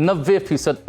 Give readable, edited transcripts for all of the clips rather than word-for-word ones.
90%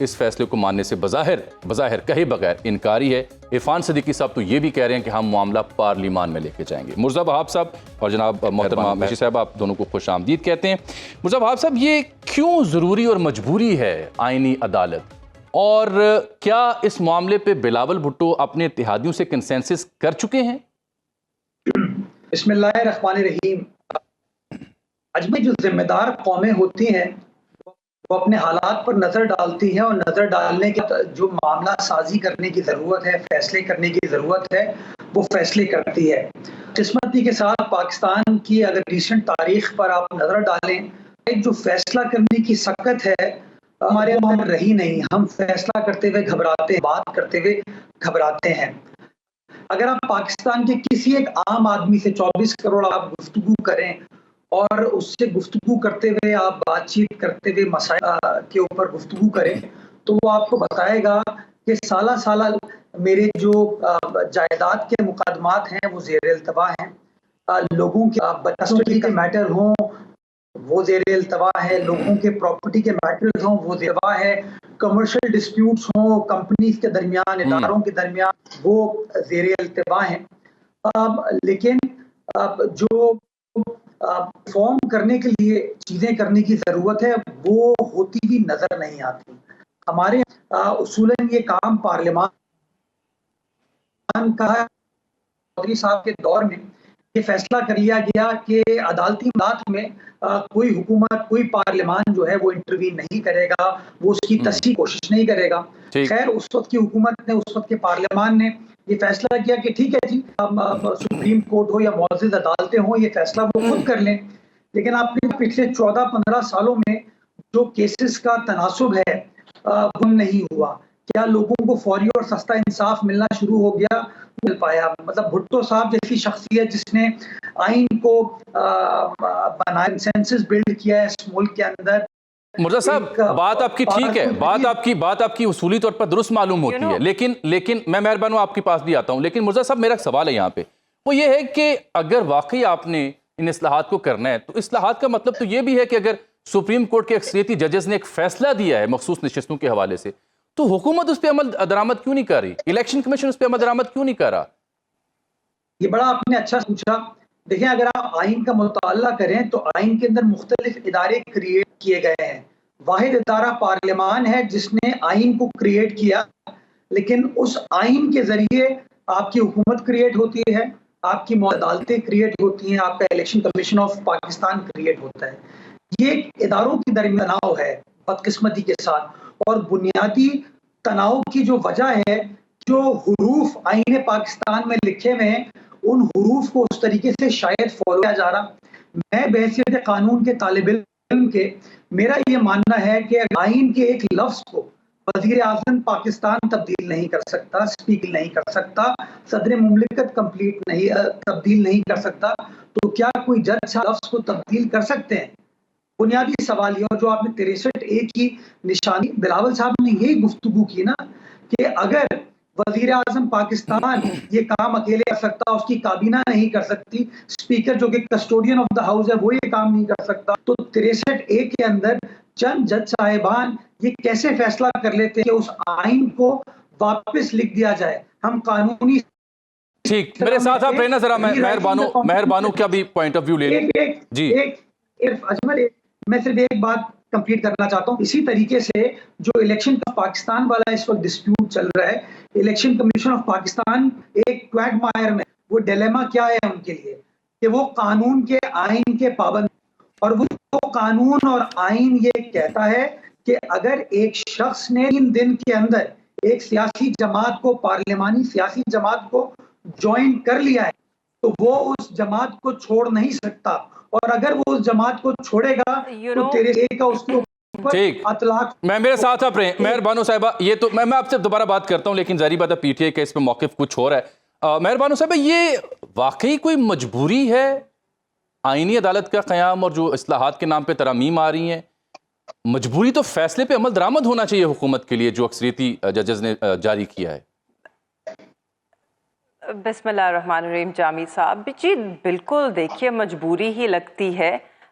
اس فیصلے کو ماننے سے بظاہر کہے بغیر انکاری ہے۔ عرفان صدیقی صاحب تو یہ بھی کہہ رہے ہیں کہ ہم معاملہ پارلیمان میں لے کے جائیں گے۔ مرزا وہاب صاحب اور جناب محترمہ مشی صاحب، آپ دونوں کو خوش آمدید کہتے ہیں۔ مرزا وہاب صاحب، یہ کیوں ضروری اور مجبوری ہے آئینی عدالت، اور کیا اس معاملے پہ بلاول بھٹو اپنے اتحادیوں سے کنسنسس کر چکے ہیں؟ بسم اللہ الرحمن الرحیم۔ اجمع جو ذمہ دار قومیں ہوتی ہیں وہ اپنے حالات پر نظر ڈالتی ہیں، اور نظر ڈالنے کے جو معاملہ سازی کرنے کی ضرورت ہے، فیصلے کرنے کی ضرورت ہے، وہ فیصلے کرتی ہے۔ قسمتی کے ساتھ پاکستان کی اگر ریسنٹ تاریخ پر آپ نظر ڈالیں، ایک جو فیصلہ کرنے کی سکت ہے ہمارے اندر رہی نہیں۔ ہم فیصلہ کرتے ہوئے گھبراتے ہیں، بات کرتے ہوئے گھبراتے ہیں۔ اگر آپ پاکستان کے کسی ایک عام آدمی سے 24 کروڑ آپ گفتگو کریں اور اس سے گفتگو کرتے ہوئے آپ بات چیت کرتے ہوئے مسائل کے اوپر گفتگو کریں، تو وہ آپ کو بتائے گا کہ سالہ سالہ میرے جو جائیداد کے مقدمات ہیں وہ زیر التوا ہیں، لوگوں کے کسٹڈی کے میٹر ہوں وہ زیر التوا ہے، لوگوں کے پراپرٹی کے میٹرز ہوں وہ زیر التوا ہے، کمرشل ڈسپیوٹس ہوں کمپنیز کے درمیان، اداروں کے درمیان، وہ زیر التوا ہیں۔ لیکن جو فارم کرنے کے لیے چیزیں کرنے کی ضرورت ہے وہ ہوتی بھی نظر نہیں آتی۔ ہمارے اصولاً یہ کام پارلیمان کا ہے۔ چودھری صاحب کے دور میں یہ فیصلہ کر لیا گیا کہ عدالتی معاملات میں کوئی حکومت، کوئی پارلیمان جو ہے وہ انٹروین نہیں کرے گا، وہ اس کی تصحیح کوشش نہیں کرے گا۔ خیر، اس وقت کی حکومت نے، اس وقت کے پارلیمان نے یہ فیصلہ کیا کہ ٹھیک ہے جی، سپریم کورٹ ہو یا معزز عدالتیں ہوں، یہ فیصلہ وہ خود کر لیں۔ لیکن آپ نے پچھلے 14-15 سالوں میں جو کیسز کا تناسب ہے وہ نہیں ہوا۔ کیا لوگوں کو فوری اور سستا انصاف ملنا شروع ہو گیا؟ مل پایا۔ مطلب بھٹو صاحب جیسی شخصیت جس نے آئین کو بنایا، کنسنسس بلڈ کیا ہے اس ملک کے اندر۔ مرزا صاحب، بات آپ کی ٹھیک ہے، بات آپ کی اصولی طور پر درست معلوم ہوتی ہے، لیکن میں مہربان ہوں آپ کے پاس بھی آتا ہوں، لیکن مرزا صاحب میرا ایک سوال ہے یہاں پہ، وہ یہ ہے کہ اگر واقعی آپ نے ان اصلاحات کو کرنا ہے تو اصلاحات کا مطلب تو یہ بھی ہے کہ اگر سپریم کورٹ کے اکثریتی ججز نے ایک فیصلہ دیا ہے مخصوص نشستوں کے حوالے سے، تو حکومت اس پہ عمل درآمد کیوں نہیں کر رہی؟ الیکشن کمیشن اس پہ عمل درآمد کیوں نہیں کر رہا؟ یہ بڑا آپ نے اچھا پوچھا۔ دیکھیں، اگر آپ آئین کا مطالعہ کریں تو آئین کے اندر مختلف ادارے کریٹ کیے گئے ہیں۔ واحد ادارہ پارلیمان ہے جس نے آئین کو کریٹ کیا، لیکن اس آئین کے ذریعے آپ کی حکومت کریٹ ہوتی ہے، آپ کی عدالتیں کریٹ ہوتی ہیں، آپ کا election commission of Pakistan create ہوتا ہے۔ یہ اداروں کی درمیان تناؤ ہے بدقسمتی کے ساتھ، اور بنیادی تناؤ کی جو وجہ ہے، جو حروف آئین پاکستان میں لکھے ہوئے ہیں ان حروف کو اس طریقے سے شاید فالو کیا جا رہا۔ میں بحیثیت قانون کے طالب علم کے میرا یہ ماننا ہے کہ آئین کے ایک لفظ کو وزیر اعظم پاکستان تبدیل نہیں کر سکتا، اسپیکر نہیں کر سکتا، صدر مملکت تبدیل نہیں کر سکتا، تو کیا کوئی جج لفظ کو تبدیل کر سکتے ہیں؟ بنیادی سوال یہ، اور جو آپ نے 63A کی نشانی، بلاول صاحب نے یہی گفتگو کی نا کہ اگر وزیر اعظم پاکستان یہ کام اکیلے کر سکتا، اس کی کابینہ نہیں کر سکتی، اسپیکر جو کہ کسٹوڈین آف دا ہاؤس ہے وہ یہ کام نہیں کر سکتا، تو 63A کے اندر چند جج صاحبان یہ کیسے فیصلہ کر لیتے کہ اس آئین کو واپس لکھ دیا جائے؟ ہم قانونی ٹھیک، میرے ساتھ آپ رہنا ذرا، مہربانوں کا بھی پوائنٹ آف ویو لے لیں۔ جی اجمل، میں صرف ایک بات کمپلیٹ کرنا چاہتا ہوں۔ اسی طریقے سے جو الیکشن کا پاکستان والا اس وقت ڈسپیوٹ چل رہا ہے، الیکشن کمیشن آف پاکستان ایک کویگ مائر میں، وہ ڈیلیما کیا ہے ان کے لیے کہ وہ قانون کے، آئین کے پابند، اور وہ قانون اور آئین یہ کہتا ہے کہ اگر ایک شخص نے 3 دن کے اندر ایک سیاسی جماعت کو، پارلیمانی سیاسی جماعت کو جوائن کر لیا ہے تو وہ اس جماعت کو چھوڑ نہیں سکتا، اور اگر وہ اس جماعت کو چھوڑے گا تو تیرے ایک کا اس کے اوپر اطلاق۔ میں میرے ساتھ آپ رہیں مہربانو صاحبہ، یہ تو میں آپ سے دوبارہ بات کرتا ہوں، لیکن ظاہری بات ہے پی ٹی آئی کا اس پہ موقف کچھ ہو رہا ہے۔ مہربانو صاحبہ، یہ واقعی کوئی مجبوری ہے آئینی عدالت کا قیام اور جو اصلاحات کے نام پہ ترامیم آ رہی ہیں؟ مجبوری تو فیصلے پہ عمل درآمد ہونا چاہیے حکومت کے لیے جو اکثریتی ججز نے جاری کیا ہے۔ بسم اللہ الرحمن الرحیم جامی صاحب، جی بالکل، دیکھیے مجبوری ہی لگتی ہے۔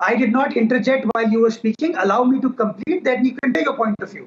I did not interject while you were speaking. Allow me to complete, then you can take your point of view.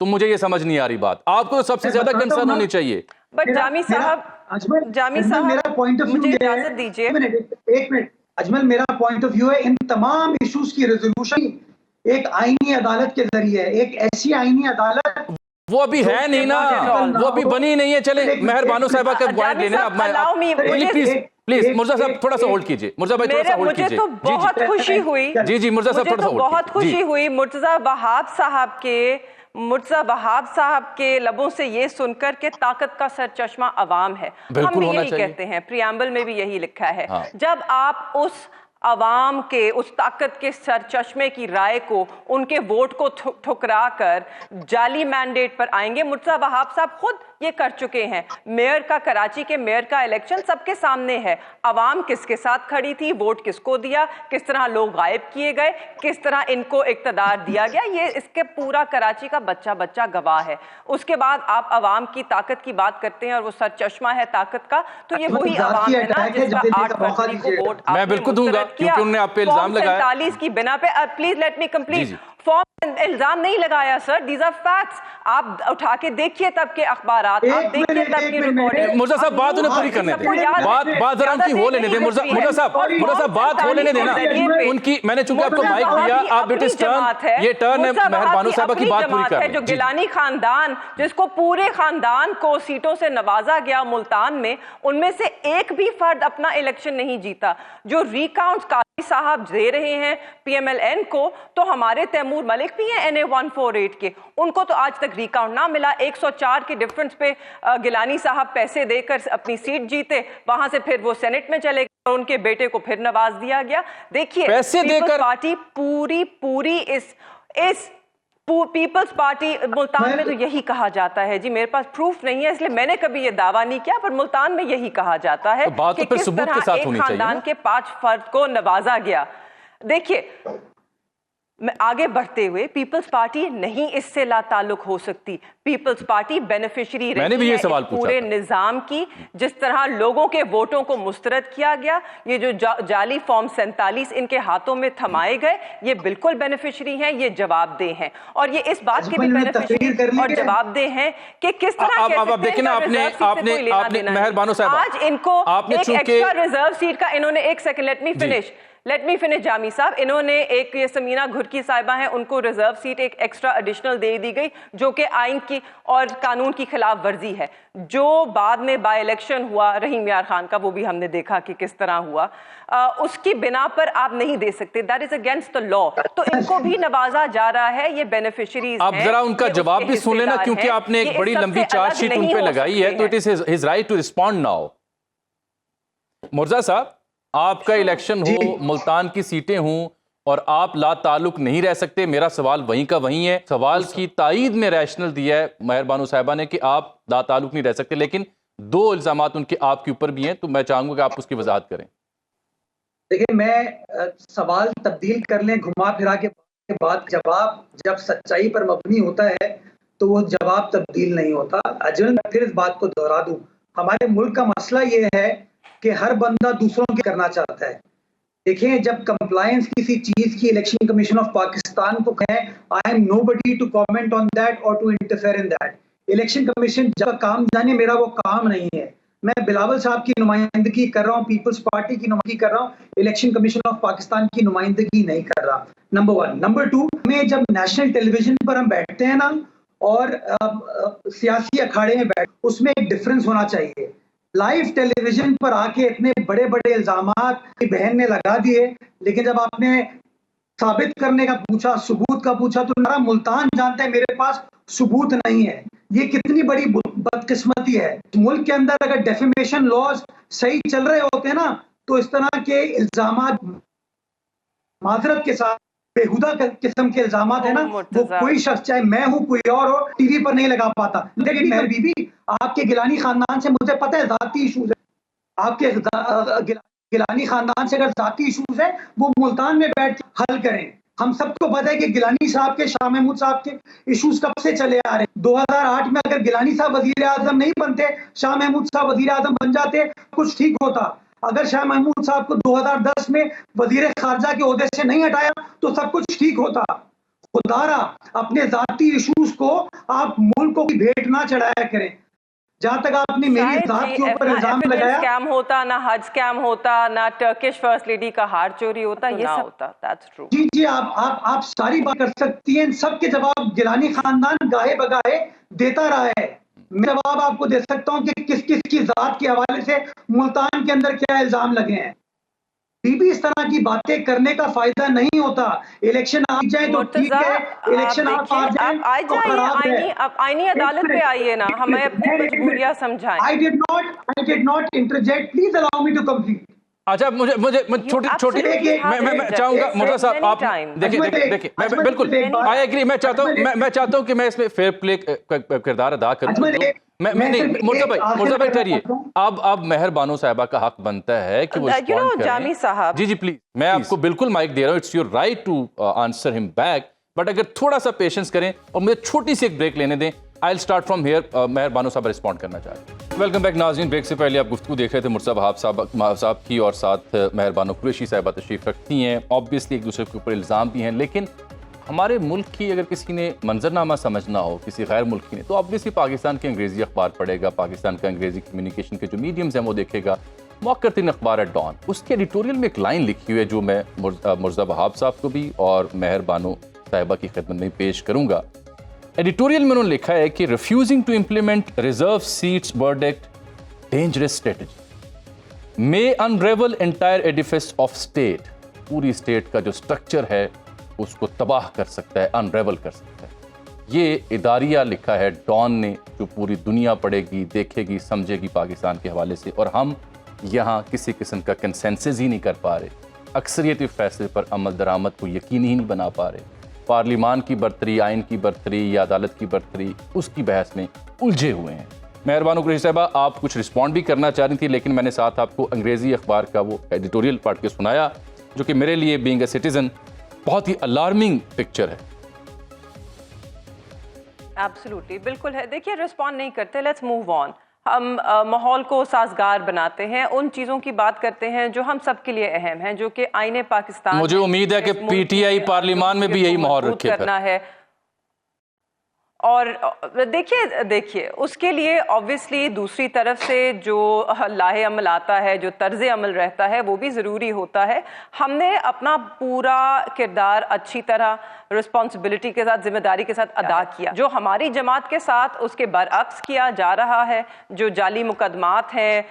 تو مجھے یہ سمجھ نہیں آ رہی بات. آپ کو سب سے زیادہ کنسرن ہونی چاہیے. بٹ جامی صاحب مجھے اجازت دیجیے. ایک منٹ اجمل, میرا پوائنٹ آف ویو ہے ان تمام ایشوز کی ریزولوشن ایک آئینی عدالت کے ذریعے, ایک ایسی آئینی عدالت وہ ابھی ہے نہیں نا, وہ ابھی بنی نہیں ہے. چلے مہر بانو صاحبہ کا پوائنٹ لینے. پلیز مرزا صاحب تھوڑا سا ہولڈ کیجئے. مرزا بھائی تھوڑا سا ہولڈ کیجئے. مجھے تو بہت خوشی ہوئی, جی مرزا صاحب تھوڑا سا ہولڈ کیجئے. بہت خوشی ہوئی مرتضی وہاب صاحب کے لبوں سے یہ سن کر کہ طاقت کا سر چشمہ عوام ہے. ہم بھی یہی کہتے ہیں, پریامبل میں بھی یہی لکھا ہے. جب آپ اس عوام کے اس طاقت کے سر چشمے کی رائے کو, ان کے ووٹ کو ٹھکرا کر جعلی مینڈیٹ پر آئیں گے. مرتضی وہاب صاحب خود یہ کر چکے ہیں. میئر کا, کراچی کے میئر کا الیکشن سب کے سامنے ہے. عوام کس کے ساتھ کھڑی تھی, ووٹ کس کو دیا, کس طرح لوگ غائب کیے گئے, کس طرح ان کو اقتدار دیا گیا, یہ اس کے پورا کراچی کا بچہ گواہ ہے. اس کے بعد آپ عوام کی طاقت کی بات کرتے ہیں اور وہ سر چشمہ ہے طاقت کا, تو یہ وہی عوام ہے نا جس کا 8 فروری کو ووٹ میں بالکل دوں گا کیونکہ انہوں نے آپ پہ الزام لگایا. 47 کی بنا پہ, پلیز لیٹ می کمپلیٹ. الزام نہیں لگایا سر, دیز آر فیکٹس. آپ اٹھا کے دیکھیے تب کے اخبارات, آپ دیکھیے تب کی ریکارڈنگ. مرزا صاحب بات انہیں پوری کرنے دیں, بات ذرا ان کی ہو لینے دیں. مرزا صاحب بات ہو لینے دینا ان کی. میں نے چونکہ آپ کو مائک دیا, آپ بیٹس ٹرن, یہ ٹرن ہے مہر بانو صاحبہ کی بات پوری کر. جو گیلانی خاندان, جس کو پورے خاندان کو سیٹوں سے نوازا گیا ملتان میں, ان میں سے ایک بھی فرد اپنا الیکشن نہیں جیتا. جو ریکاؤنٹ قاضی صاحب دے رہے ہیں پی ایم ایل این کو, تو ہمارے تیمور ملک بھی ہیں NA 148 کے, ان کو تو آج تک ریکاؤنٹ نہ ملا. 104 کے ڈیفرنس پہ گیلانی صاحب پیسے دے کر اپنی سیٹ جیتے, وہاں سے پھر وہ سینٹ میں چلے گئے اور ان کے بیٹے کو پھر نواز دیا گیا. دیکھیے پیپلز پارٹی پوری اس پیپلز پارٹی ملتان میں تو یہی کہا جاتا ہے. جی میرے پاس پروف نہیں ہے اس لیے میں نے کبھی یہ دعویٰ نہیں کیا, پر ملتان میں یہی کہا جاتا ہے کہ کس طرح ایک خاندان کے 5 فرد کو نوازا گیا. دیکھیے میں آگے بڑھتے ہوئے, پیپلز پارٹی نہیں اس سے لا تعلق ہو سکتی. پیپلز پارٹی بینیفیشری رہی ہے پورے نظام کی. جس طرح لوگوں کے ووٹوں کو مسترد کیا گیا, یہ جو جعلی فارم 47 ان کے ہاتھوں میں تھمائے گئے, یہ بالکل بینیفیشری ہیں, یہ جواب دہ ہیں. اور یہ اس بات کے بھی بینیفیشری اور جواب دہ ہیں کہ کس طرح مہر بانو صاحب آج ان کو ایک ایکسٹرا ریزرو سیٹ کا, انہوں نے ایک سیکنڈ لیٹ می فنش جامی صاحب, انہوں نے ایک یہ سمینہ گھرکی صاحبہ ہیں, ان کو ریزرو سیٹ ایک ایکسٹرا ایڈیشنل دے دی گئی, جو کہ آئین کی اور قانون کی خلاف ورزی ہے. جو بعد میں بائی الیکشن ہوا رحیم یار خان کا, وہ بھی ہم نے دیکھا کہ کس طرح ہوا, اس کی بنا پر آپ نہیں دے سکتے. دیٹ از اگینسٹ دا لا. تو ان کو بھی نوازا جا رہا ہے, یہ بینیفیشریز ہیں. آپ ذرا ان کا جواب بھی سن لینا, کیونکہ آپ نے ایک بڑی لمبی چارج شیٹ ان پہ لگائی ہے, تو it is his right to respond now. Mirza Sahab, آپ کا الیکشن ہو, ملتان کی سیٹیں ہوں اور آپ لا تعلق نہیں رہ سکتے, میرا سوال وہیں کا وہیں ہے. سوال کی تائید میں ریشنل دیا ہے مہر بانو صاحبہ نے کہ آپ لا تعلق نہیں رہ سکتے, لیکن 2 الزامات ان کے آپ کے اوپر بھی ہیں, تو میں چاہوں گا کہ آپ اس کی وضاحت کریں. دیکھیں, میں سوال تبدیل کر لیں گھما پھرا کے بعد, جواب جب سچائی پر مبنی ہوتا ہے تو وہ جواب تبدیل نہیں ہوتا. اجل میں پھر اس بات کو دہرا دوں, ہمارے ملک کا مسئلہ یہ ہے کہ ہر بندہ دوسروں کی کرنا چاہتا ہے. دیکھیں, جب کمپلائنس کسی چیز کی الیکشن کمیشن آف پاکستان کو کہیں, I'm nobody to comment on that اور to interfere in that. Election commission جب کام جانے, میرا وہ کام نہیں ہے. میں بلاول صاحب کی نمائندگی کر رہا ہوں, پیپلز پارٹی کی نمائندگی کر رہا ہوں, الیکشن کمیشن آف پاکستان کی نمائندگی نہیں کر رہا. نمبر 1. نمبر 2, ہمیں جب نیشنل ٹیلی ویژن پر ہم بیٹھتے ہیں نا, اور سیاسی اکھاڑے میں بیٹھ, اس میں ایک ڈفرنس ہونا چاہیے. لائیو ٹیلی ویژن پر آ کے اتنے بڑے بڑے الزامات بہن نے لگا دیے, لیکن جب آپ نے ثابت کرنے کا پوچھا, ثبوت کا پوچھا, تو میرا ملتان جانتا ہے میرے پاس ثبوت نہیں ہے. یہ کتنی بڑی بدقسمتی ہے. ملک کے اندر اگر ڈیفیمیشن لاز صحیح چل رہے ہوتے ہیں نا, تو اس طرح کے الزامات معذرت کے ساتھ بےہودہ قسم کے الزامات ہیں نا, وہ کوئی شخص, چاہے میں ہوں کوئی اور ہو, ٹی وی پر نہیں لگا پاتا. لیکن میں بی آپ کے گیلانی خاندان سے مجھے پتہ ہے ذاتی ایشوز ہے, آپ کے گیلانی خاندان سے اگر ذاتی ایشوز ہیں, وہ ملتان میں بیٹھ کے حل کریں. ہم سب کو پتہ ہے کہ گیلانی صاحب کے, شاہ محمود صاحب کے ایشوز کب سے چلے آ رہے ہیں. 2008 میں اگر گیلانی صاحب وزیر اعظم نہیں بنتے, شاہ محمود صاحب وزیر اعظم بن جاتے, کچھ ٹھیک ہوتا. اگر شاہ محمود صاحب کو 2010 میں وزیر خارجہ کے عہدے سے نہیں ہٹایا تو سب کچھ ٹھیک ہوتا. خدارا اپنے ذاتی ایشوز کو آپ ملکوں کی بھیٹ نہ چڑھایا کریں. جہاں تک آپ نے میری ذات کے اوپر الزام لگایا, اسکیم ہوتا نہ حج اسکیم ہوتا نہ ٹرکش فرسٹ لیڈی کا ہار چوری ہوتا, یہ سب ہوتا. That's true. جی آپ ساری بات کر سکتی ہیں, ان سب کے جواب گیلانی خاندان گاہے بگاہے دیتا رہا ہے. میں جواب آپ کو دے سکتا ہوں کہ کس کس کی ذات کے حوالے سے ملتان کے اندر کیا الزام لگے ہیں. بھی اس طرح کی باتیں کرنے کا فائدہ نہیں ہوتا. الیکشن آ جائیں تو ٹھیک ہے, الیکشن آپ آ جائیں تو خراب ہے. آپ آئینی عدالت پہ آئیے نا, ہمیں اپنی مجبوریاں سمجھائیں. I did not interject. Please allow me to complete. اچھا مجھے چھوٹی میں چاہوں گا مرزا صاحب آپ دیکھیں میں بالکل آئی ایگری, میں چاہتا ہوں کہ میں اس میں فیئر پلے کردار ادا کروں. میں نہیں, مرزا بھائی ٹھہریے, اب مہر بانو صاحبہ کا حق بنتا ہے کہ وہ رسپونڈ جامی صاحب, جی پلیز, میں آپ کو بالکل مائک دے رہا ہوں, it's your right to answer him back, but اگر تھوڑا سا پیشنس کریں اور مجھے چھوٹی سی ایک بریک لینے دیں. I'll start from here. مہر بانو صاحب رسپونڈ کرنا چاہ رہے ہیں. ویلکم بیک ناظرین. بریک سے پہلے آپ گفتگو دیکھ رہے تھے مرزا وہاب صاحب کی, اور ساتھ مہر بانو قریشی صاحبہ تشریف رکھتی ہیں. آبویسلی ایک دوسرے کے اوپر الزام بھی ہیں, لیکن ہمارے ملک کی اگر کسی نے منظرنامہ سمجھنا ہو کسی غیر ملک کی نے, تو آبویسلی پاکستان کے انگریزی اخبار پڑھے گا, پاکستان کا انگریزی کمیونیکیشن کے جو میڈیمز ہیں وہ دیکھے گا. موقر ترین اخبار ہے ڈان, اس کے ایڈیٹوریل میں ایک لائن لکھی ہوئی ہے جو میں مرزا وہاب صاحب کو بھی اور مہر بانو صاحبہ کی خدمت میں پیش کروں گا. ایڈیٹوریل میں انہوں نے لکھا ہے کہ refusing to implement reserve seats verdict dangerous strategy may unravel entire edifice of state. پوری اسٹیٹ کا جو سٹرکچر ہے اس کو تباہ کر سکتا ہے, انریول کر سکتا ہے. یہ اداریہ لکھا ہے ڈان نے, جو پوری دنیا پڑھے گی, دیکھے گی, سمجھے گی پاکستان کے حوالے سے, اور ہم یہاں کسی قسم کا کنسنسس ہی نہیں کر پا رہے, اکثریتی فیصلے پر عمل درآمد کو یقینی ہی نہیں بنا پا رہے. پارلیمان کی برتری, آئین کی برتری یا عدالت کی برتری, اس کی بحث میں الجھے ہوئے ہیں. مہر بانو قریشی صاحبہ, آپ کچھ رسپونڈ بھی کرنا چاہ رہی تھی, لیکن میں نے ساتھ آپ کو انگریزی اخبار کا وہ ایڈیٹوریل پڑھ کے سنایا جو کہ میرے لیے بینگ اے سٹیزن بہت ہی الارمنگ پکچر ہے. ایبسلیوٹلی, بالکل ہے. دیکھیے رسپونڈ نہیں کرتے, لیٹس موو آن. ہم ماحول کو سازگار بناتے ہیں, ان چیزوں کی بات کرتے ہیں جو ہم سب کے لیے اہم ہیں, جو کہ آئین پاکستان. مجھے امید ہے کہ پی ٹی آئی پارلیمان میں بھی یہی ماحول رکھے کرنا ہے. اور دیکھیے اس کے لیے آبویسلی دوسری طرف سے جو لاہ عمل آتا ہے, جو طرز عمل رہتا ہے, وہ بھی ضروری ہوتا ہے. ہم نے اپنا پورا کردار اچھی طرح رسپانسبلٹی کے ساتھ, ذمہ داری کے ساتھ ادا کیا. جو ہماری جماعت کے ساتھ اس کے برعکس کیا جا رہا ہے, جو جعلی مقدمات ہیں,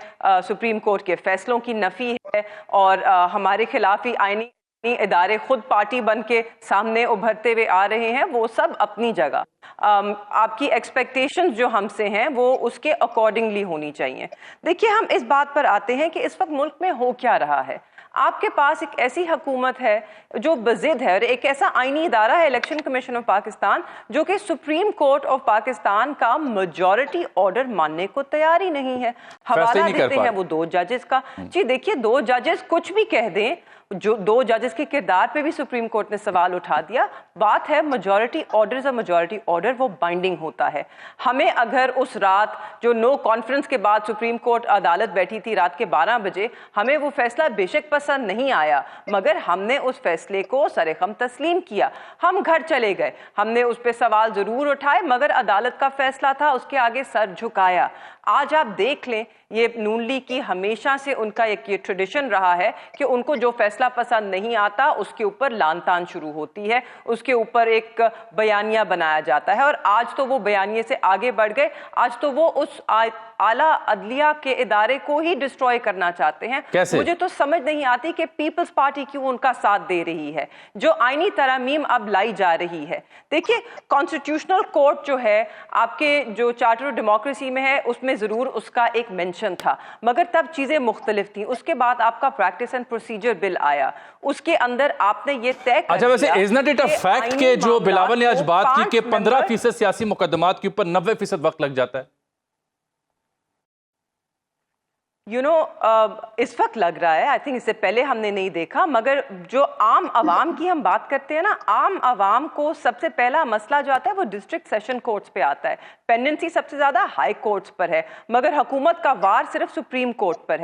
سپریم کورٹ کے فیصلوں کی نفی ہے, اور ہمارے خلاف ہی آئینی ادارے خود پارٹی بن کے سامنے ابھرتے ہوئے آ رہے ہیں, وہ سب اپنی جگہ. آپ کی ایکسپیکٹیشنز جو ہم سے ہیں وہ اس کے اکارڈنگلی ہونی چاہیے. دیکھیے ہم اس بات پر آتے ہیں کہ اس وقت ملک میں ہو کیا رہا ہے. آپ کے پاس ایک ایسی حکومت ہے جو بضد ہے, اور ایک ایسا آئینی ادارہ ہے الیکشن کمیشن آف پاکستان جو کہ سپریم کورٹ آف پاکستان کا میجورٹی آرڈر ماننے کو تیار ہی نہیں ہے. حوالہ دیتے ہیں وہ 2 ججز کا. جی دیکھیے 2 ججز کچھ بھی کہہ دیں, جو 2 ججز کے کردار پہ بھی سپریم کورٹ نے سوال اٹھا دیا. بات ہے میجورٹی آرڈر سے, میجورٹی آرڈر وہ بائنڈنگ ہوتا ہے. ہمیں اگر اس رات جو نو کانفرنس کے بعد سپریم کورٹ عدالت بیٹھی تھی رات کے 12 بجے, ہمیں وہ فیصلہ بے شک پسند نہیں آیا, مگر ہم نے اس فیصلے کو سرخم تسلیم کیا. ہم گھر چلے گئے, ہم نے اس پہ سوال ضرور اٹھائے, مگر عدالت کا فیصلہ تھا, اس کے آگے سر جھکایا. آج آپ دیکھ لیں, یہ نون لیگ کی ہمیشہ سے ان کا ایک یہ ٹریڈیشن رہا ہے کہ ان کو جو فیصلہ پسند نہیں آتا اس کے اوپر لان تان شروع ہوتی ہے, اس کے اوپر ایک بیانیہ بنایا جاتا ہے. اور آج تو وہ بیانیے سے آگے بڑھ گئے, آج تو وہ اس اعلیٰ عدلیہ کے ادارے کو ہی ڈسٹروائے کرنا چاہتے ہیں. مجھے تو سمجھ نہیں آتی کہ پیپلز پارٹی کیوں ان کا ساتھ دے رہی ہے, جو آئینی ترامیم اب لائی جا رہی ہے. دیکھیے کانسٹیٹیوشنل کورٹ جو ہے آپ کے جو چارٹر آف ڈیموکریسی میں ہے, اس میں ضرور اس کا ایک مینشن تھا, مگر تب چیزیں مختلف تھیں. اس کے بعد آپ کا پریکٹس اینڈ پروسیجر بل آیا, اس کے اندر آپ نے یہ طے کر دیا. اچھا ویسے is not it a fact کہ جو بلاول نے آج بات کی کہ 15% سیاسی مقدمات کے اوپر 90% وقت لگ جاتا ہے؟ اس وقت لگ رہا ہے, آئی تھنک اس سے پہلے ہم نے نہیں دیکھا, مگر جو عام عوام کی ہم بات کرتے ہیں نا, عام عوام کو سب سے پہلا مسئلہ جو آتا ہے وہ ڈسٹرکٹ سیشن کورٹس پہ آتا ہے. پینڈنسی سب سے زیادہ ہائی کورٹس پر ہے, مگر حکومت کا وار صرف سپریم کورٹ پر ہے.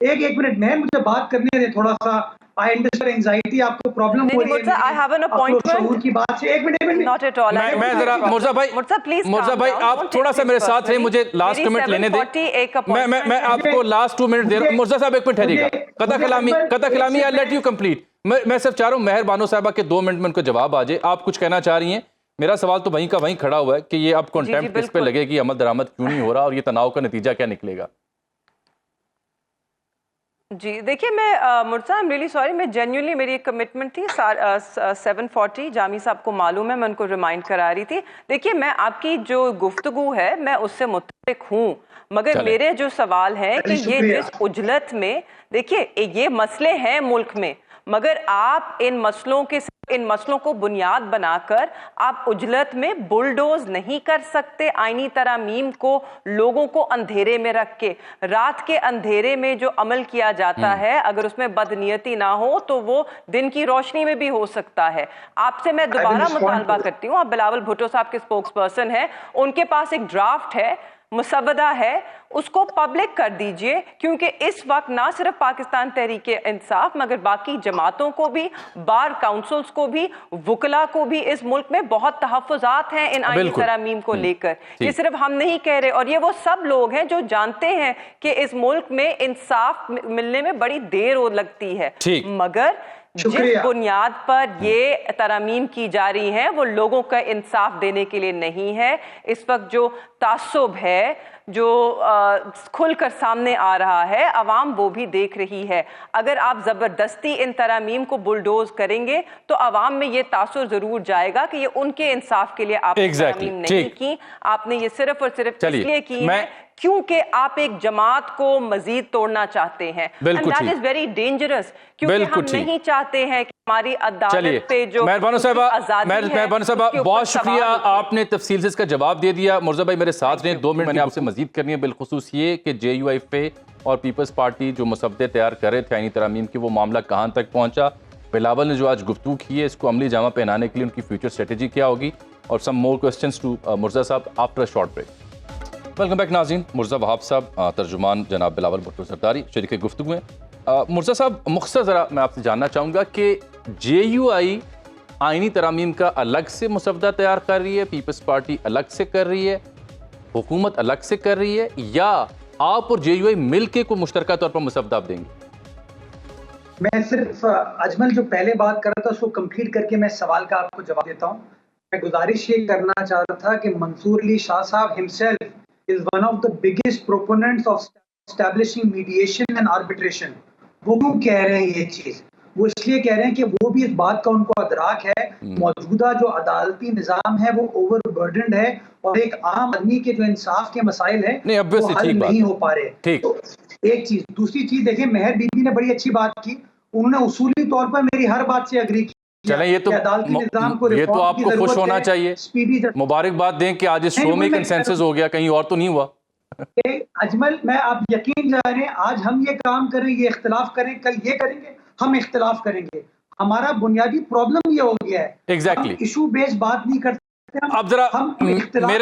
ایک منٹ میں مجھے بات کرنے دیں تھوڑا سا. I understand anxiety, آپ کو پرابلم ہو رہی ہے. Mirza, I have an appointment. شعور کی بات سے ایک منٹ. Not at all. میں ذرا مرزا بھائی آپ تھوڑا سا میرے ساتھ ہیں, مجھے لاسٹ کمنٹ لینے دیں. میں آپ کو لاسٹ 2 منٹ دے رہا ہوں. مرزا صاحب ایک منٹ ٹھہریے گا. قطع کلامی I'll let you complete. میں صرف چاہ رہا ہوں مہر بانو صاحبہ کے 2 منٹ میں ان کو جواب آ جائے. آپ کچھ کہنا چاہ رہی ہیں؟ میرا سوال تو وہیں کا وہیں کھڑا ہوا ہے کہ یہ اب کنٹیمپٹ کس پہ لگے گی, عمل درآمد کیوں نہیں ہو رہا, اور یہ تناؤ کا نتیجہ کیا نکلے گا؟ جی دیکھیے, میں مرزا I'm really sorry, میں جینیولی میری ایک کمٹمنٹ تھی 7:40, جامی صاحب کو معلوم ہے, میں ان کو ریمائنڈ کرا رہی تھی. دیکھیے میں آپ کی جو گفتگو ہے میں اس سے متفق ہوں, مگر میرے جو سوال ہے کہ یہ جس عجلت میں, دیکھیے یہ مسئلے ہیں ملک میں, مگر آپ ان مسئلوں کو بنیاد بنا کر آپ عجلت میں بلڈوز نہیں کر سکتے. آئینی ترامیم کو لوگوں کو اندھیرے میں رکھ کے, رات کے اندھیرے میں جو عمل کیا جاتا ہے اگر اس میں بدنیتی نہ ہو تو وہ دن کی روشنی میں بھی ہو سکتا ہے. آپ سے میں دوبارہ مطالبہ کرتی ہوں, آپ بلاول بھٹو صاحب کے اسپوکس پرسن ہیں, ان کے پاس ایک ڈرافٹ ہے, مسودہ ہے, اس کو پبلک کر دیجئے, کیونکہ اس وقت نہ صرف پاکستان تحریک انصاف مگر باقی جماعتوں کو بھی, بار کاؤنسلز کو بھی, وکلا کو بھی اس ملک میں بہت تحفظات ہیں ان آئینی ترامیم کو لے کر. یہ صرف ہم نہیں کہہ رہے, اور یہ وہ سب لوگ ہیں جو جانتے ہیں کہ اس ملک میں انصاف ملنے میں بڑی دیر لگتی ہے, مگر جس بنیاد پر یہ ترامیم کی جا رہی ہیں وہ لوگوں کا انصاف دینے کے لیے نہیں ہے. اس وقت جو تعصب ہے جو کھل کر سامنے آ رہا ہے, عوام وہ بھی دیکھ رہی ہے. اگر آپ زبردستی ان ترامیم کو بلڈوز کریں گے تو عوام میں یہ تاثر ضرور جائے گا کہ یہ ان کے انصاف کے لیے آپ نے ترامیم نہیں کی, آپ نے یہ صرف اور صرف اس لیے کی ہے کیونکہ آپ ایک جماعت کو مزید توڑنا چاہتے ہیں. And that is very dangerous, کیونکہ ہم نہیں چاہتے ہیں کہ ہماری عدالت پہ جو آزادی ہے. بہت شکریہ, آپ نے تفصیل سے اس کا جواب دے دیا. مرزا بھائی میرے ساتھ رہیں, 2 منٹ میں نے آپ سے مزید کرنی ہے, بالخصوص یہ کہ جے یو آئی پہ اور پیپلز پارٹی جو مسودے تیار کر رہے تھے آئینی ترامیم کی, وہ معاملہ کہاں تک پہنچا. بلاول نے جو آج گفتگو کی ہے اس کو عملی جامہ پہنانے کے لیے ان کی فیوچر اسٹریٹجی کیا ہوگی, اور سم مور کوسچنز ٹو مرزا صاحب after a short break. Welcome back ناظرین. مرزا وہاب صاحب, ترجمان جناب بلاول بھٹو زرداری شریک گفتگو ہیں. مرزا صاحب مختصر ذرا میں آپ سے جاننا چاہوں گا کہ جے یو آئی آئینی ترامیم کا الگ سے مسودہ تیار کر رہی ہے, پیپلز پارٹی الگ سے کر رہی ہے, حکومت الگ سے کر رہی ہے, یا آپ اور جے یو آئی مل کے کوئی مشترکہ طور پر مسودہ آپ دیں گے؟ میں صرف اجمل جو پہلے بات کر رہا تھا اس کو کمپلیٹ کر کے میں سوال کا آپ کو جواب دیتا ہوں. میں گزارش یہ کرنا چاہ رہا تھا کہ منصور علی شاہ صاحب himself is one of the biggest proponents of establishing mediation and arbitration. وہ کیوں کہہ رہے ہیں یہ چیز؟ وہ اس لیے کہہ رہے ہیں کہ وہ بھی اس بات کا ان کو ادراک ہے موجودہ جو عدالتی نظام ہے وہ اوور برڈنڈ ہے, اور ایک عام آدمی کے جو انصاف کے مسائل ہیں وہ حل نہیں ہو پا رہے. تو ایک چیز. دوسری چیز دیکھیں, مہر بی بی نے بڑی اچھی بات کی, انہوں نے اصولی طور پر میری ہر بات سے اگری کی. چلیں یہ تو آپ کو خوش ہونا چاہیے, مبارکباد دیں کہ آج اس شو میں کنسنسس ہو گیا, کہیں اور تو نہیں ہوا. اجمل میں آپ یقین جانیں, آج ہم یہ کام کریں, یہ اختلاف کریں, کل یہ کریں گے, ہم اختلاف کریں گے. ہمارا بنیادی پرابلم یہ ہو گیا ہے, ایگزیکٹلی ایشو بیس بات نہیں کرتے. اب ذرا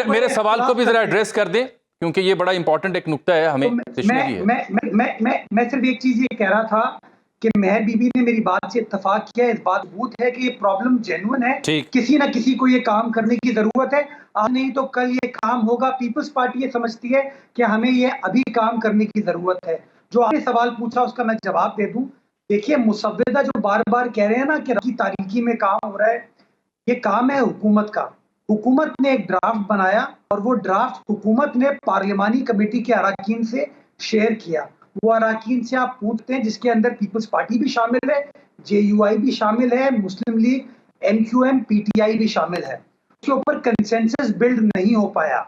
میرے سوال کو بھی ذرا ایڈریس کر دیں, کیونکہ یہ بڑا امپورٹنٹ ایک نکتہ ہے ہمیں. میں صرف ایک چیز یہ کہہ رہا تھا کہ مہر بی بی نے میری بات سے اتفاق کیا, اس بات ثبوت ہے کہ یہ پرابلم جینوئن ہے, کسی نہ کسی کو یہ کام کرنے کی ضرورت ہے. آج نہیں تو کل یہ کام ہوگا. پیپلز پارٹی یہ سمجھتی ہے کہ ہمیں یہ ابھی کام کرنے کی ضرورت ہے. جو آپ نے سوال پوچھا اس کا میں جواب دے دوں. دیکھیے مسودہ جو بار بار کہہ رہے ہیں نا کہ کی تاریکی میں کام ہو رہا ہے, یہ کام ہے حکومت کا. حکومت نے ایک ڈرافٹ بنایا اور وہ ڈرافٹ حکومت نے پارلیمانی کمیٹی کے اراکین سے شیئر کیا. وہ اراکین سے آپ پوچھتے ہیں جس کے اندر پیپلز پارٹی بھی شامل ہے, جے یو آئی بھی شامل ہے, Muslim League, M Q M, P T I بھی شامل ہے. اس کے اوپر کنسنسس بلڈ نہیں ہو پایا.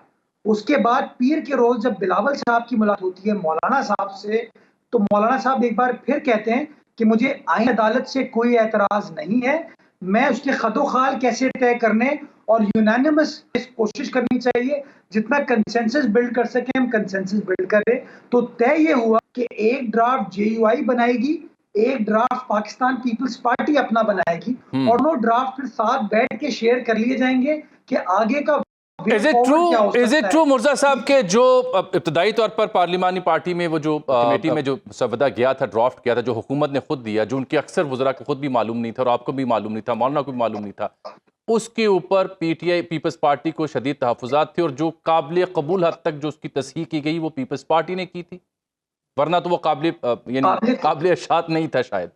اس کے بعد پیر کے روز جب بلاول صاحب کی ملاقات ہوتی ہے مولانا صاحب سے, تو مولانا صاحب ایک بار پھر کہتے ہیں کہ مجھے آئین عدالت سے کوئی اعتراض نہیں ہے, میں اس کے خد و خال کیسے طے کرنے اور یونانیمس کوشش کرنی چاہیے, جتنا کنسنسس بلڈ کر سکیں ہم کنسنسس بلڈ کریں. تو طے یہ ہوا کہ ایک ڈرافٹ جے یو آئی بنائے گی, ایک ڈرافٹ پاکستان پیپلز پارٹی اپنا بنائے گی, اور وہ ڈرافٹ پھر ساتھ بیٹھ کے شیئر کر لیے جائیں گے کہ آگے کا Is it true مرزا صاحب کہ جو ابتدائی طور پر پارلیمانی پارٹی میں وہ جو کمیٹی میں جو مسودہ گیا تھا، ڈرافٹ کیا تھا، جو حکومت نے خود دیا، جو ان کے اکثر وزراء کو خود بھی معلوم نہیں تھا اور آپ کو بھی معلوم نہیں تھا، مولانا کو بھی معلوم نہیں تھا، اس کے اوپر P T I Peoples Party کو شدید تحفظات تھے، اور جو قابل قبول حد تک جو اس کی تصحیح کی گئی وہ پیپلز پارٹی نے کی تھی، ورنہ تو وہ قابل اشاعت نہیں تھا شاید.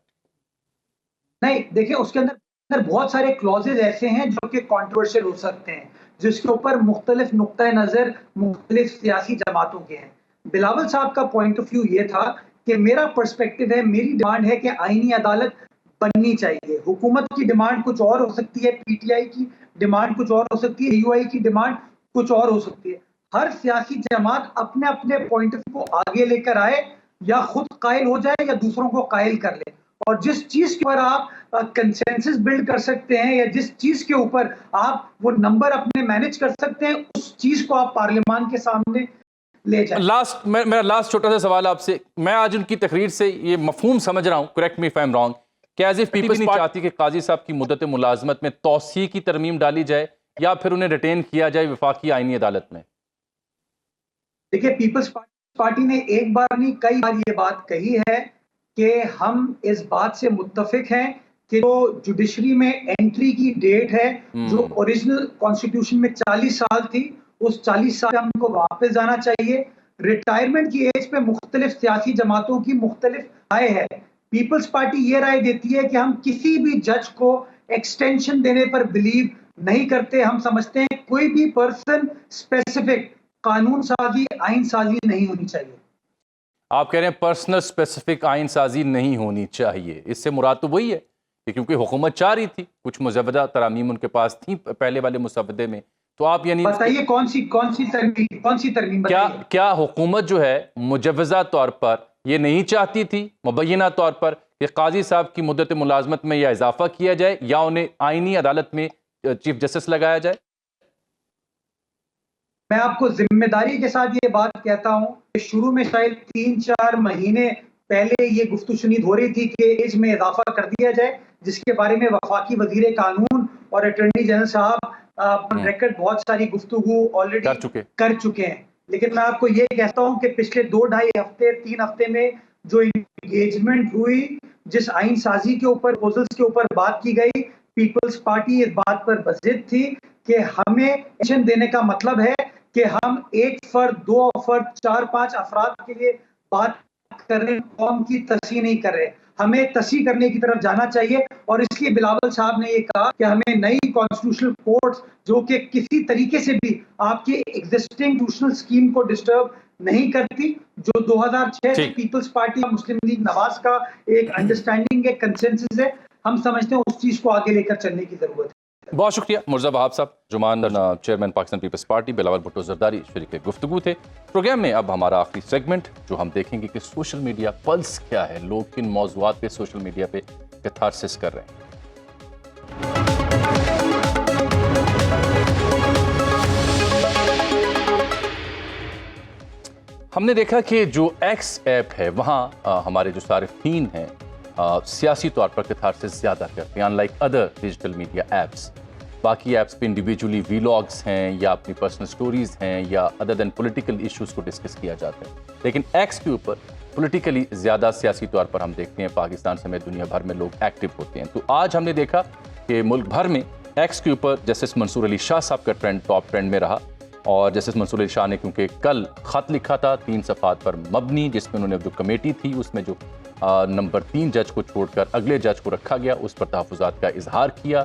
نہیں دیکھیں، اس کے اندر بہت سارے کلوزز ایسے ہیں جو کہ کانٹروورشل ہو سکتے ہیں، جس کے اوپر مختلف نقطۂ نظر مختلف سیاسی جماعتوں کے ہیں. بلاول صاحب کا پوائنٹ آف ویو یہ تھا کہ میرا پرسپیکٹو ہے، میری ڈیمانڈ ہے کہ آئینی عدالت بننی چاہیے. حکومت کی ڈیمانڈ کچھ اور ہو سکتی ہے، پی ٹی آئی کی ڈیمانڈ کچھ اور ہو سکتی ہے، یو آئی کی ڈیمانڈ کچھ اور ہو سکتی ہے. ہر سیاسی جماعت اپنے اپنے پوائنٹ آف ویو کو آگے لے کر آئے، یا خود قائل ہو جائے یا دوسروں کو قائل کر لے. اور جس چیز کے اوپر آپ کنسنسس بلڈ کر سکتے ہیں، یا جس چیز کے اوپر آپ وہ نمبر اپنے مینج کر سکتے ہیں، اس چیز کو آپ پارلیمان کے سامنے لے جائیں. میرا لاسٹ چھوٹا سا سوال آپ سے. میں آج ان کی تقریر سے یہ مفہوم سمجھ رہا ہوں، correct me if I am wrong, کہ ایز اف پیپلز نہیں چاہتی کہ قاضی صاحب کی مدت ملازمت میں توسیع کی ترمیم ڈالی جائے یا پھر انہیں ریٹین کیا جائے وفاقی آئینی عدالت میں. دیکھیے، پیپلز پارٹی نے ایک بار نہیں کئی بار یہ بات کہی ہے کہ ہم اس بات سے متفق ہیں کہ جو جوڈیشری میں انٹری کی ڈیٹ ہے، جو اوریجنل کانسٹیٹیوشن میں 40 سال تھی، اس 40 سال ہم کو واپس جانا چاہیے. ریٹائرمنٹ کی ایج پہ مختلف سیاسی جماعتوں کی مختلف رائے ہے. پیپلز پارٹی یہ رائے دیتی ہے کہ ہم کسی بھی جج کو ایکسٹینشن دینے پر بلیو نہیں کرتے. ہم سمجھتے ہیں کوئی بھی پرسن اسپیسیفک قانون سازی، آئین سازی نہیں ہونی چاہیے. آپ کہہ رہے ہیں پرسنل اسپیسیفک آئین سازی نہیں ہونی چاہیے. اس سے مراد تو وہی ہے کہ کیونکہ حکومت چاہ رہی تھی، کچھ مزودہ ترامیم ان کے پاس تھیں پہلے والے مسودے میں، تو آپ یعنی بتائیے کون سی ترمیم کیا حکومت جو ہے مجوزہ طور پر یہ نہیں چاہتی تھی مبینہ طور پر کہ قاضی صاحب کی مدت ملازمت میں یا اضافہ کیا جائے یا انہیں آئینی عدالت میں چیف جسٹس لگایا جائے؟ میں آپ کو ذمہ داری کے ساتھ یہ بات کہتا ہوں کہ شروع میں شاید 3-4 مہینے پہلے یہ گفتگو شنید ہو رہی تھی کہ ایج میں اضافہ کر دیا جائے، جس کے بارے میں وفاقی وزیر قانون اور اٹارنی جنرل صاحب ریکارڈ بہت ساری گفتگو آلریڈی کر چکے ہیں. لیکن میں آپ کو یہ کہتا ہوں کہ پچھلے 2-2.5 ہفتے 3 ہفتے میں جو انگیجمنٹ ہوئی، جس آئین سازی کے اوپر پروپوزلز کے اوپر بات کی گئی، پیپلز پارٹی اس بات پر بضد تھی کہ ہمیں ایکشن دینے کا مطلب ہے کہ ہم 1 فرد 2 فرد 4-5 افراد کے لیے بات کر رہے ہیں، قوم کی تصحیح نہیں کر رہے. ہمیں تصحیح کرنے کی طرف جانا چاہیے، اور اس لیے بلاول صاحب نے یہ کہا کہ ہمیں نئی کانسٹیٹیوشنل کورٹس جو کہ کسی طریقے سے بھی آپ کی ایگزسٹنگ کانسٹیٹیوشنل اسکیم کو ڈسٹرب نہیں کرتی، جو 2006 سے پیپلز پارٹی اور مسلم لیگ نواز کا ایک انڈرسٹینڈنگ ہے، کنسنسس ہے، ہم سمجھتے ہیں اس چیز کو آگے لے کر چلنے کی ضرورت ہے. بہت شکریہ مرزا وہاب صاحب، جمان چیئرمین پاکستان پیپلز پارٹی بلاول بھٹو زرداری شریک گفتگو تھے. پروگرام میں اب ہمارا آخری سیگمنٹ جو ہم دیکھیں گے کہ سوشل میڈیا پلس کیا ہے، لوگ کن موضوعات پہ سوشل میڈیا پہ کیتھارسس کر رہے ہیں. ہم نے دیکھا کہ جو ایکس ایپ ہے وہاں ہمارے جو صارفین ہیں سیاسی طور پر کیتھارسس زیادہ کرتے ہیں in like other digital media apps. باقی ایپس پہ انڈیویجولی ویلاگس ہیں یا اپنی پرسنل سٹوریز ہیں یا ادر دین پولیٹیکل ایشوز کو ڈسکس کیا جاتا ہے، لیکن ایکس کے اوپر پولیٹیکلی زیادہ سیاسی طور پر ہم دیکھتے ہیں پاکستان سمیت دنیا بھر میں لوگ ایکٹیو ہوتے ہیں. تو آج ہم نے دیکھا کہ ملک بھر میں ایکس کے اوپر جسٹس منصور علی شاہ صاحب کا ٹرینڈ ٹاپ ٹرینڈ میں رہا، اور جسٹس منصور علی شاہ نے کیونکہ کل خط لکھا تھا 3 صفحات پر مبنی، جس میں انہوں نے جو کمیٹی تھی اس میں جو نمبر 3 جج کو چھوڑ کر اگلے جج کو رکھا گیا اس پر تحفظات کا اظہار کیا،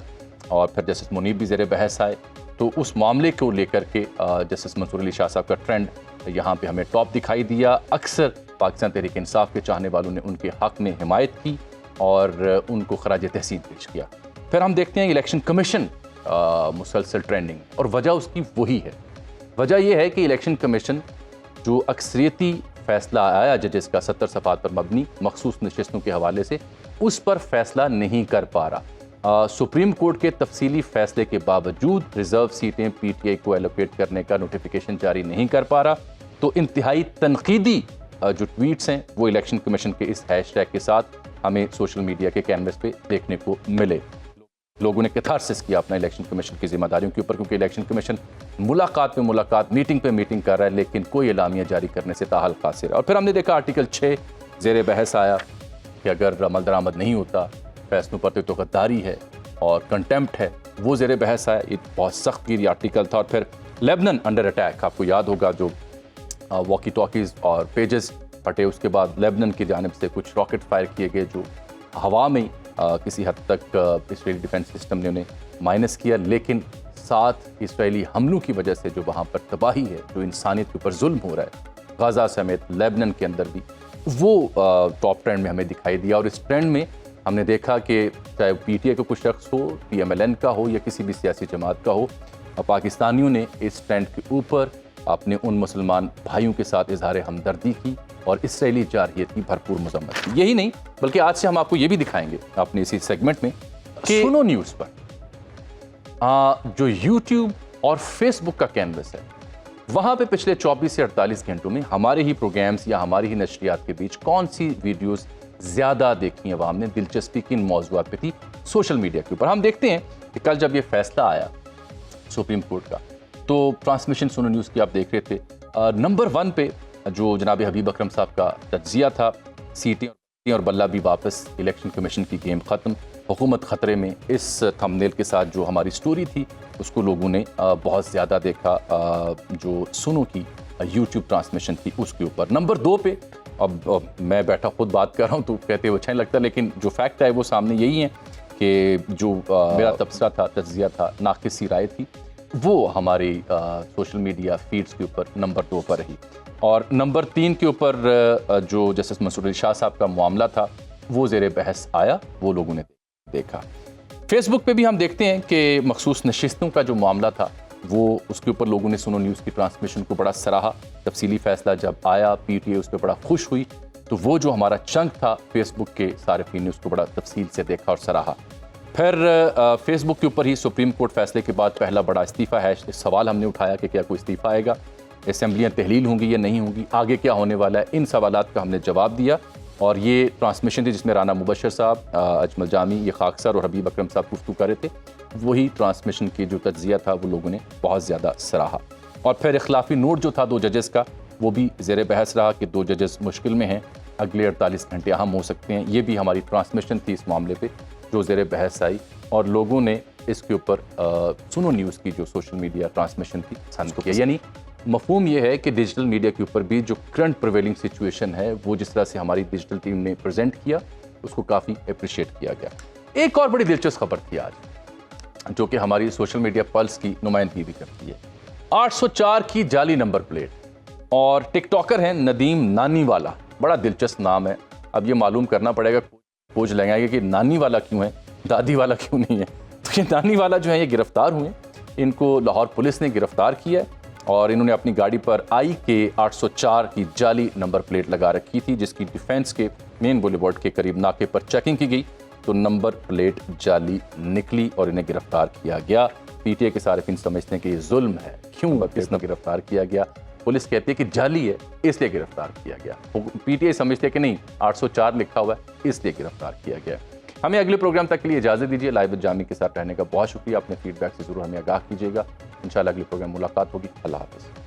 اور پھر جسٹس منیب بھی زیر بحث آئے. تو اس معاملے کو لے کر کے جسٹس منصور علی شاہ صاحب کا ٹرینڈ یہاں پہ ہمیں ٹاپ دکھائی دیا. اکثر پاکستان تحریک انصاف کے چاہنے والوں نے ان کے حق میں حمایت کی اور ان کو خراج تحسین پیش کیا. پھر ہم دیکھتے ہیں الیکشن کمیشن مسلسل ٹرینڈنگ، اور وجہ اس کی وہی ہے. وجہ یہ ہے کہ الیکشن کمیشن جو اکثریتی فیصلہ آیا ججز کا 70 صفحات پر مبنی مخصوص نشستوں کے حوالے سے، اس پر فیصلہ نہیں کر پا رہا. سپریم کورٹ کے تفصیلی فیصلے کے باوجود ریزرو سیٹیں پی ٹی آئی کو ایلوکیٹ کرنے کا نوٹیفیکیشن جاری نہیں کر پا رہا. تو انتہائی تنقیدی جو ٹویٹس ہیں وہ الیکشن کمیشن کے اس ہیش ٹیگ کے ساتھ ہمیں سوشل میڈیا کے کینوس پہ دیکھنے کو ملے. لوگوں نے کیتھارسس کیا اپنا الیکشن کمیشن کی ذمہ داریوں کے اوپر، کیونکہ الیکشن کمیشن ملاقات پہ ملاقات، میٹنگ پہ میٹنگ کر رہا ہے، لیکن کوئی اعلامیہ جاری کرنے سے تاحال قاصر ہے۔ اور پھر ہم نے دیکھا آرٹیکل 6 زیر بحث آیا کہ اگر عمل درآمد نہیں ہوتا، فیصلوں پر تو غداری ہے اور کنٹمپٹ ہے، وہ زیر بحث آیا۔ یہ بہت سخت گیری آرٹیکل تھا۔ اور پھر لیبنن انڈر اٹیک، آپ کو یاد ہوگا جو واکی ٹاکیز اور پیجز پھٹے، اس کے بعد لیبنن کی جانب سے کچھ راکٹ فائر کیے گئے جو ہوا میں کسی حد تک اسرائیلی ڈیفنس سسٹم نے انہیں مائنس کیا، لیکن ساتھ اسرائیلی حملوں کی وجہ سے جو وہاں پر تباہی ہے، جو انسانیت کے اوپر ظلم ہو رہا ہے غزہ سمیت لیبنن کے اندر بھی، وہ ٹاپ ٹرینڈ میں ہمیں دکھائی دیا۔ اور اس ٹرینڈ میں ہم نے دیکھا کہ چاہے پی ٹی آئی کا کوئی شخص ہو، پی ایم ایل این کا ہو یا کسی بھی سیاسی جماعت کا ہو، پاکستانیوں نے اس ٹرینڈ کے اوپر اپنے ان مسلمان بھائیوں کے ساتھ اظہار ہمدردی کی اور اسرائیلی جارحیت کی بھرپور مذمت کی۔ یہی نہیں بلکہ آج سے ہم آپ کو یہ بھی دکھائیں گے اپنے اسی سیگمنٹ میں کہ سنو نیوز پر جو یوٹیوب اور فیس بک کا کینوس ہے، وہاں پہ پچھلے 24 سے 48 گھنٹوں میں ہمارے ہی پروگرامز یا ہماری ہی نشریات کے بیچ کون سی ویڈیوز زیادہ دیکھی ہیں عوام نے، دلچسپی کن موضوعات پہ تھی سوشل میڈیا کے اوپر۔ ہم دیکھتے ہیں کہ کل جب یہ فیصلہ آیا سپریم کورٹ کا، تو ٹرانسمیشن سنو نیوز کی آپ دیکھ رہے تھے، نمبر 1 پہ جو جناب حبیب اکرم صاحب کا تجزیہ تھا، سیٹیں اور بلہ بھی واپس، الیکشن کمیشن کی گیم ختم، حکومت خطرے میں، اس تھمبنیل کے ساتھ جو ہماری سٹوری تھی اس کو لوگوں نے بہت زیادہ دیکھا، جو سنو کی یوٹیوب ٹرانسمیشن تھی اس کے اوپر۔ نمبر 2 پہ، اب میں بیٹھا خود بات کر رہا ہوں تو کہتے ہوئے اچھا نہیں لگتا، لیکن جو فیکٹ ہے وہ سامنے یہی ہے کہ جو میرا تبصرہ تھا، تجزیہ تھا، ناقص سی رائے تھی، وہ ہماری سوشل میڈیا فیڈز کے اوپر نمبر 2 پر رہی۔ اور نمبر 3 کے اوپر جو جسٹس منصور علی شاہ صاحب کا معاملہ تھا وہ زیر بحث آیا، وہ لوگوں نے دیکھا۔ فیس بک پہ بھی ہم دیکھتے ہیں کہ مخصوص نشستوں کا جو معاملہ تھا وہ اس کے اوپر لوگوں نے سنو نیوز کی ٹرانسمیشن کو بڑا سراہا۔ تفصیلی فیصلہ جب آیا، پی ٹی آئی اس پہ بڑا خوش ہوئی، تو وہ جو ہمارا چنک تھا فیس بک کے صارفین نے اس کو بڑا تفصیل سے دیکھا اور سراہا۔ پھر فیس بک کے اوپر ہی سپریم کورٹ فیصلے کے بعد پہلا بڑا استعفیٰ ہے، اس سوال ہم نے اٹھایا کہ کیا کوئی استعفیٰ آئے گا، اسمبلیاں تحلیل ہوں گی یا نہیں ہوں گی، آگے کیا ہونے والا ہے، ان سوالات کا ہم نے جواب دیا۔ اور یہ ٹرانسمیشن تھی جس میں رانا مبشر صاحب، اجمل جامی، یہ خاکسر اور حبیب اکرم صاحب گفتگو کر رہے تھے، وہی ٹرانسمیشن کی جو تجزیہ تھا وہ لوگوں نے بہت زیادہ سراہا۔ اور پھر اختلافی نوٹ جو تھا 2 ججز کا، وہ بھی زیر بحث رہا کہ 2 ججز مشکل میں ہیں، اگلے 48 گھنٹے اہم ہو سکتے ہیں۔ یہ بھی ہماری ٹرانسمیشن تھی اس معاملے پہ جو زیر بحث آئی، اور لوگوں نے اس کے اوپر سنو نیوز کی جو سوشل میڈیا ٹرانسمیشن تھی پسند کیا۔ یعنی مفہوم یہ ہے کہ ڈیجیٹل میڈیا کے اوپر بھی جو کرنٹ پریویلنگ سچویشن ہے وہ جس طرح سے ہماری ڈیجیٹل ٹیم نے پریزنٹ کیا اس کو کافی اپریشیٹ کیا گیا۔ ایک اور بڑی دلچسپ خبر تھی آج جو کہ ہماری سوشل میڈیا پلس کی نمائندگی بھی کرتی ہے، 804 کی جعلی نمبر پلیٹ، اور ٹک ٹاکر ہیں ندیم نانی والا، بڑا دلچسپ نام ہے۔ اب یہ معلوم کرنا پڑے گا، پوچھ لیں گے کہ نانی والا کیوں ہے، دادی والا کیوں نہیں ہے۔ تو یہ نانی والا جو ہے یہ گرفتار ہوئے، ان کو لاہور پولیس نے گرفتار کیا ہے، اور انہوں نے اپنی گاڑی پر آئی کے 804 کی جعلی نمبر پلیٹ لگا رکھی تھی، جس کی ڈیفینس کے مین بولی بورڈ کے قریب ناکے پر چیکنگ کی گئی تو نمبر پلیٹ جعلی نکلی اور انہیں گرفتار کیا گیا۔ پی ٹی آئی کے صارفین سمجھتے ہیں کہ یہ ظلم ہے، کیوں کس نے گرفتار کیا گیا؟ پولیس کہتی ہے کہ جعلی ہے اس لیے گرفتار کیا گیا، پی ٹی آئی سمجھتے ہیں کہ نہیں 804 لکھا ہوا ہے اس لیے گرفتار کیا گیا۔ ہمیں اگلے پروگرام تک کے لیے اجازت دیجیے۔ لائیو وتھ جامی کے ساتھ رہنے کا بہت شکریہ، اپنے فیڈ بیک سے ضرور ہمیں آگاہ کیجیے گا۔ انشاءاللہ اگلے پروگرام ملاقات ہوگی۔ اللہ حافظ۔